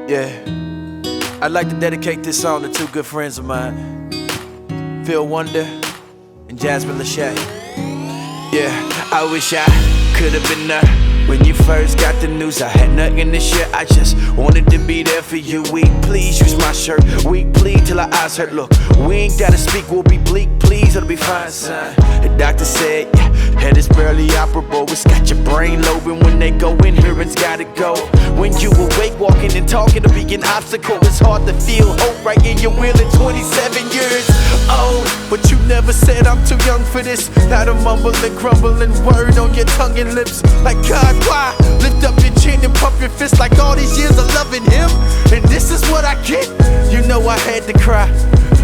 Yeah, I'd like to dedicate this song to two good friends of mine, Phil Wonder and Jasmine. Yeah, I wish I could have been there when you first got the news. I had nothing to share, I just wanted to be there for you. Weak, please use my shirt. Weak, plead till our eyes hurt. Look, we ain't gotta speak, we'll be bleak, please, it'll be fine, son. The doctor said, yeah, head is barely operable. It's got your brain lobing when they go in here, it's gotta go. When you awake, walking and talking to be an obstacle. It's hard to feel hope right in your will at 27 years old. But you never said I'm too young for this. Now the mumbling, crumbling word on your tongue and lips. Like, God, why? Lift up your chin and pump your fist like all these years of loving him. And this is what I get. You know I had to cry.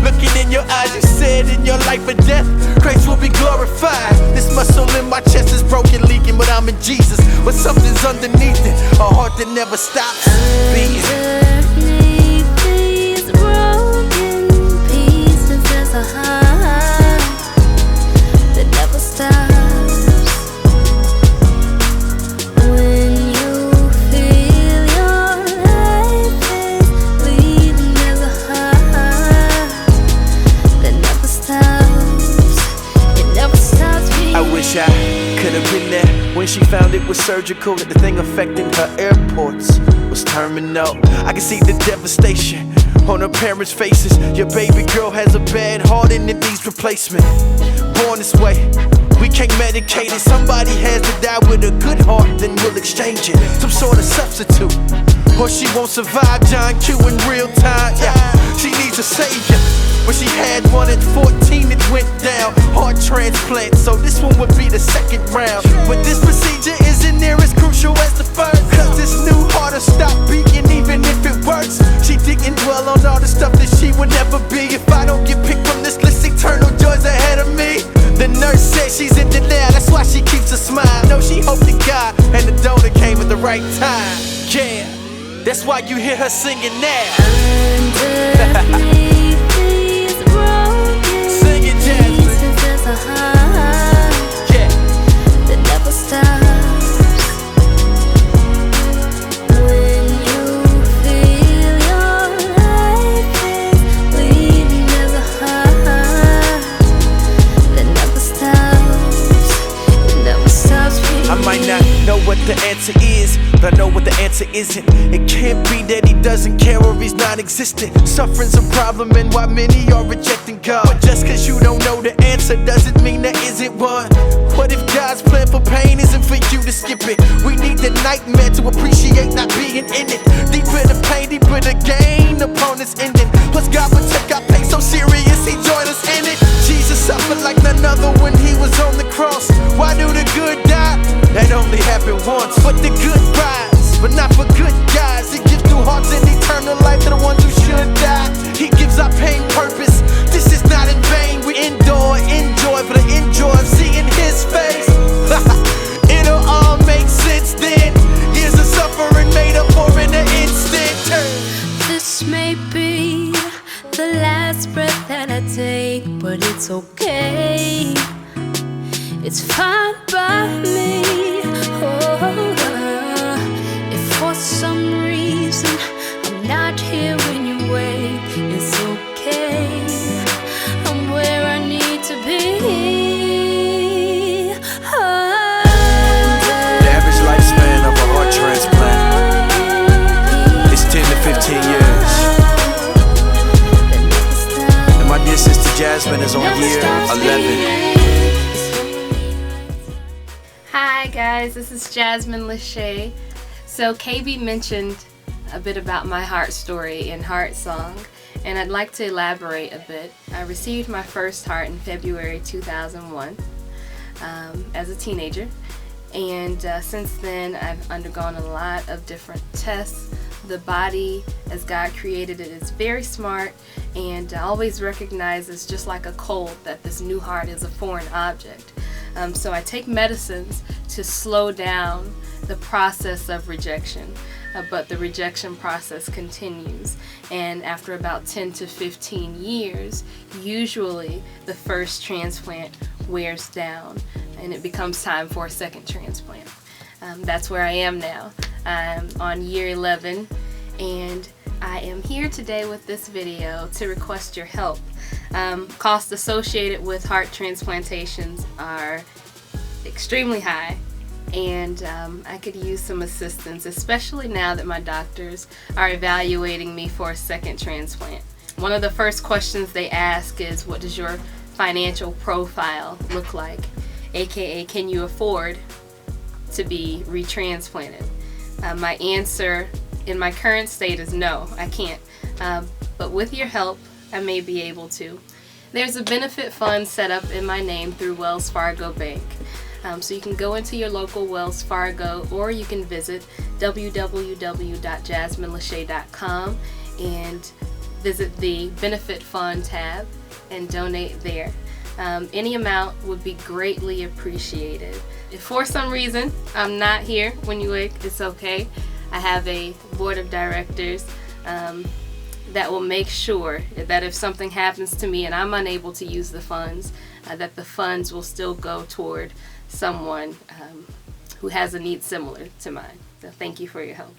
Looking in your eyes, you said in your life or death, Christ will be glorified. This muscle in my chest is broken, leaking, but I'm in Jesus. But something's underneath it, a heart that never stops beating. Underneath these broken pieces, there's a heart that never stops. When you feel your life is bleeding, there's a heart that never stops. It never stops beating. I wish I could have been there when she found it was surgical, that the thing affecting her airports was terminal. I can see the devastation on her parents' faces. Your baby girl has a bad heart and it needs replacement. Born this way, we can't medicate it. Somebody has to die with a good heart, then we'll exchange it. Some sort of substitute, or she won't survive John Q in real time. Yeah, she needs a savior. When she had one at 14, it went down. Heart transplant, so this one would be the second round. But this procedure isn't near as crucial as the first, cause this new heart will stop beating even if it works. She didn't dwell on all the stuff that she would never be. If I don't get picked from this list, eternal joys ahead of me. The nurse said she's in denial, that's why she keeps a smile. No, she hoped to God, and the donor came at the right time. Yeah, that's why you hear her singing now. Underneath these broken Sing it, Jasmine. pieces, there's a heart Yeah. that never stops. When you feel your life is bleeding, there's a heart that never stops. It never stops beating. I might not know what the answer is, but I know what the answer isn't. It can't be that he doesn't care or he's non-existent. Suffering's a problem and why many are rejecting God. But just cause you don't know the answer doesn't mean there isn't one. What if God's plan for pain isn't for you to skip it? We need the nightmare to appreciate not being in it. Deeper the pain, deeper the gain upon this ending. Plus God would take our pain so serious, he joined us in it. Jesus suffered like none other when he was on the cross. Why do the good die? That only happened once. But the good rise, but not for good guys. He gives new hearts and eternal life to the ones who should die. He gives our pain purpose. This is not in vain. We endure, enjoy for the enjoy of seeing his face. It'll all make sense then. Years of suffering made up for in an instant. This may be the last breath that I take, but it's okay. It's fine by me. Oh, if for some reason I'm not here when you wake, it's okay. I'm where I need to be. Oh, The average lifespan of a heart transplant is 10 to 15 years. And my dear sister Jasmine is on year 11. Hi guys, this is Jasmine Lachey. So KB mentioned a bit about my heart story in Heart Song, and I'd like to elaborate a bit. I received my first heart in February 2001 as a teenager, and since then I've undergone a lot of different tests. The body, as God created it, is very smart and always recognizes, just like a cold, that this new heart is a foreign object. So I take medicines to slow down the process of rejection, but the rejection process continues, and after about 10 to 15 years, usually the first transplant wears down and it becomes time for a second transplant. That's where I am now. I'm on year 11, and I am here today with this video to request your help. Costs associated with heart transplantations are extremely high, and I could use some assistance, especially now that my doctors are evaluating me for a second transplant. One of the first questions they ask is, what does your financial profile look like? AKA, can you afford to be retransplanted? My answer in my current state is no, I can't. But with your help, I may be able to. There's a benefit fund set up in my name through Wells Fargo Bank. So you can go into your local Wells Fargo, or you can visit www.jasminelachey.com and visit the benefit fund tab and donate there. Any amount would be greatly appreciated. If for some reason I'm not here when you wake, it's okay. I have a board of directors that will make sure that if something happens to me and I'm unable to use the funds, that the funds will still go toward someone who has a need similar to mine. So thank you for your help.